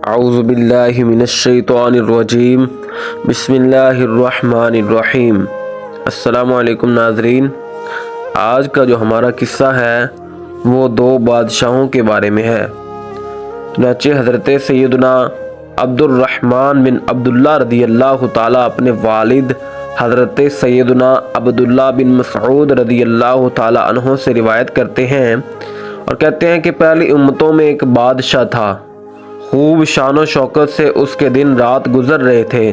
اعوذ باللہ من الشیطان الرجیم بسم اللہ الرحمن الرحیم۔ السلام علیکم ناظرین، آج کا جو ہمارا قصہ ہے وہ دو بادشاہوں کے بارے میں ہے۔ چنانچہ حضرت سیدنا عبد الرحمن بن عبداللہ رضی اللہ تعالیٰ اپنے والد حضرت سیدنا عبداللہ بن مسعود رضی اللہ تعالیٰ عنہ سے روایت کرتے ہیں اور کہتے ہیں کہ پہلی امتوں میں ایک بادشاہ تھا، خوب شان و شوکت سے اس کے دن رات گزر رہے تھے۔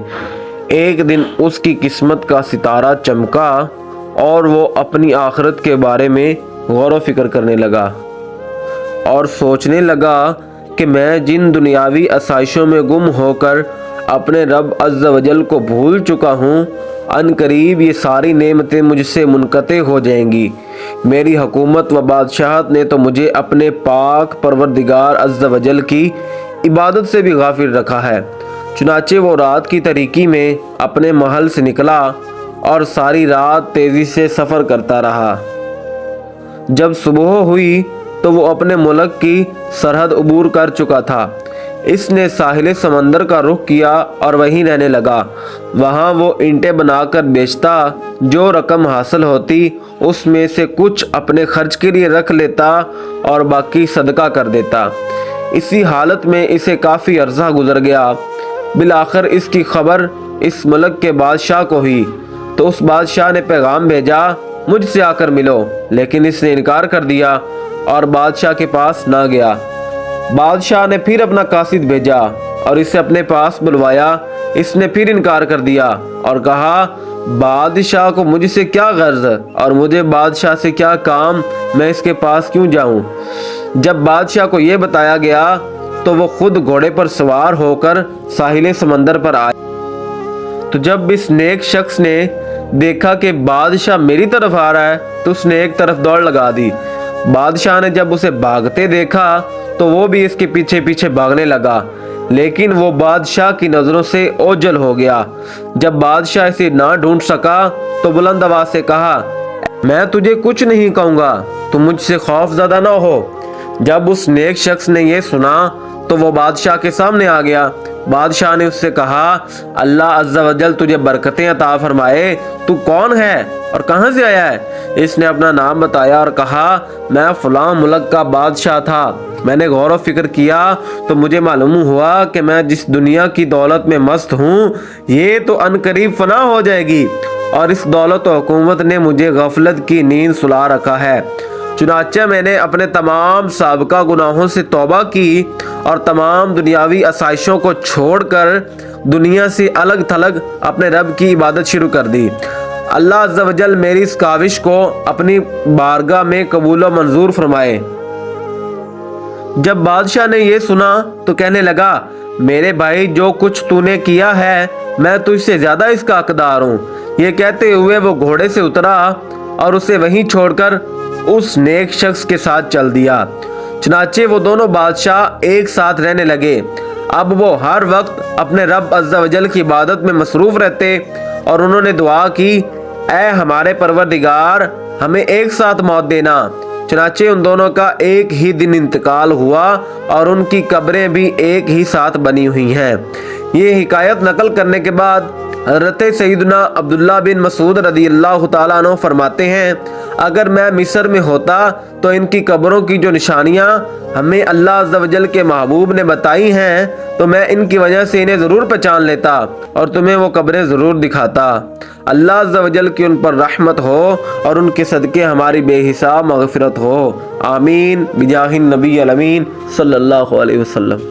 ایک دن اس کی قسمت کا ستارہ چمکا اور وہ اپنی آخرت کے بارے میں غور و فکر کرنے لگا اور سوچنے لگا کہ میں جن دنیاوی آسائشوں میں گم ہو کر اپنے رب عز و جل کو بھول چکا ہوں، ان قریب یہ ساری نعمتیں مجھ سے منقطع ہو جائیں گی۔ میری حکومت و بادشاہت نے تو مجھے اپنے پاک پروردگار عز و جل کی عبادت سے بھی غافل رکھا ہے۔ چنانچہ وہ رات کی تاریکی میں اپنے محل سے نکلا اور ساری رات تیزی سے سفر کرتا رہا۔ جب صبح ہوئی تو وہ اپنے ملک کی سرحد عبور کر چکا تھا۔ اس نے ساحل سمندر کا رخ کیا اور وہیں رہنے لگا۔ وہاں وہ اینٹیں بنا کر بیچتا، جو رقم حاصل ہوتی اس میں سے کچھ اپنے خرچ کے لیے رکھ لیتا اور باقی صدقہ کر دیتا۔ اسی حالت میں اسے کافی عرصہ گزر گیا۔ بالآخر اس کی خبر اس ملک کے بادشاہ کو ہوئی تو اس بادشاہ نے پیغام بھیجا، مجھ سے آ کر ملو، لیکن اس نے انکار کر دیا اور بادشاہ کے پاس نہ گیا۔ بادشاہ نے پھر اپنا قاصد بھیجا اور اسے اپنے پاس بلوایا۔ اس نے پھر انکار کر دیا اور کہا، بادشاہ کو مجھ سے کیا غرض اور مجھے بادشاہ سے کیا کام، میں اس کے پاس کیوں جاؤں؟ جب بادشاہ کو یہ بتایا گیا تو وہ خود گھوڑے پر سوار ہو کر ساحل سمندر پر آیا۔ تو جب اس نیک شخص نے دیکھا کہ بادشاہ میری طرف آ رہا ہے تو اس نے ایک طرف دوڑ لگا دی۔ بادشاہ نے جب اسے بھاگتے دیکھا تو وہ بھی اس کے پیچھے پیچھے بھاگنے لگا، لیکن وہ بادشاہ کی نظروں سے اوجھل ہو گیا۔ جب بادشاہ اسے نہ ڈھونڈ سکا تو بلند آواز سے کہا، میں تجھے کچھ نہیں کہوں گا، تم مجھ سے خوف زدہ نہ ہو۔ جب اس نیک شخص نے یہ سنا تو وہ بادشاہ کے سامنے آ گیا۔ بادشاہ نے اس سے کہا، اللہ عز و جل تجھے برکتیں عطا فرمائے، تو کون ہے اور کہاں سے آیا ہے؟ اس نے اپنا نام بتایا اور کہا، میں فلاں ملک کا بادشاہ تھا۔ میں نے غور و فکر کیا تو مجھے معلوم ہوا کہ میں جس دنیا کی دولت میں مست ہوں یہ تو ان قریب فنا ہو جائے گی، اور اس دولت و حکومت نے مجھے غفلت کی نیند سلا رکھا ہے۔ چنانچہ میں نے اپنے تمام سابقہ گناہوں سے توبہ کی اور تمام دنیاوی آسائشوں کو چھوڑ کر دنیا سے الگ تھلگ اپنے رب کی عبادت شروع کر دی۔ اللہ عز و جل میری اس کاوش کو اپنی بارگاہ میں قبول و منظور فرمائے۔ جب بادشاہ نے یہ سنا تو کہنے لگا، میرے بھائی، جو کچھ تو نے کیا ہے میں تجھ سے زیادہ اس کا حقدار ہوں۔ یہ کہتے ہوئے وہ گھوڑے سے اترا اور اسے وہیں چھوڑ کر اس نیک شخص کے ساتھ چل دیا۔ چنانچہ وہ دونوں بادشاہ ایک ساتھ رہنے لگے۔ اب وہ ہر وقت اپنے رب عز و جل کی عبادت میں مصروف رہتے اور انہوں نے دعا کی، اے ہمارے پروردگار، ہمیں ایک ساتھ موت دینا۔ چنانچہ ان دونوں کا ایک ہی دن انتقال ہوا اور ان کی قبریں بھی ایک ہی ساتھ بنی ہوئی ہیں۔ یہ حکایت نقل کرنے کے بعد حضرت سیدنا عبداللہ بن مسعود رضی اللہ تعالیٰ عنہ فرماتے ہیں، اگر میں مصر میں ہوتا تو ان کی قبروں کی جو نشانیاں ہمیں اللہ عز و جل کے محبوب نے بتائی ہیں تو میں ان کی وجہ سے انہیں ضرور پہچان لیتا اور تمہیں وہ قبریں ضرور دکھاتا۔ اللہ عز و جل کی ان پر رحمت ہو اور ان کے صدقے ہماری بے حساب مغفرت ہو، آمین بجاہ النبی الامین صلی اللہ علیہ وسلم۔